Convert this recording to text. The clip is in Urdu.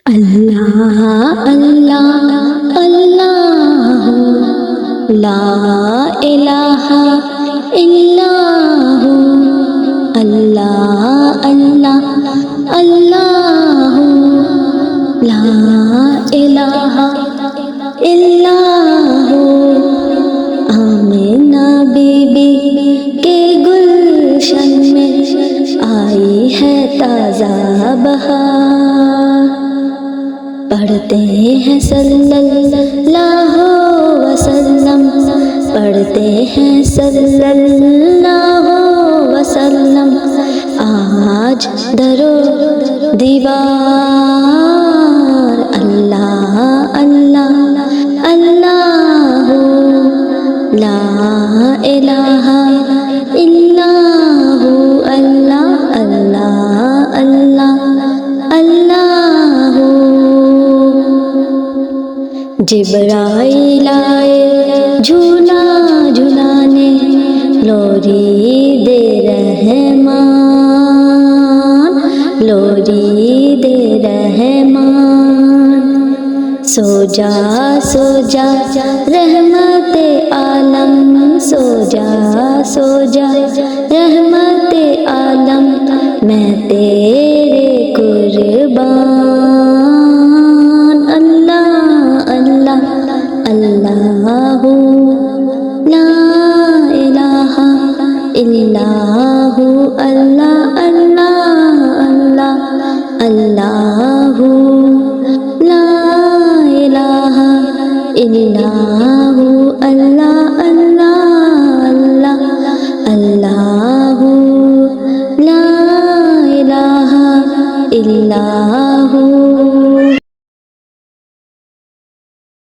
اللہ اللہ اللہ لا الہ الا ہو، اللہ اللہ اللہ لا الہ الا ہو۔ آمینہ بی بی کے گلشن میں آئی ہے تازہ بہار، پڑھتے ہیں صلی اللہ وسلم، پڑھتے ہیں صلی اللہ وسلم، آج درو دیوار۔ اللہ اللہ اللہ لا الہ الا ہو، اللہ اللہ اللہ اللہ۔ جبرائیل آئے جھولا جھلانے، لوری دے رحمان، لوری دے رحمان۔ سو جا سو جا رحمت عالم، سو جا سو جا رحمت عالم، میں تیرے قربان۔ اللہ اللہ اللہ لا الہ الا ہو، اللہ اللہ اللہ اللہ لا الہ الا ہو، اللہ اللہ اللہ اللہ لا الہ الا ہو۔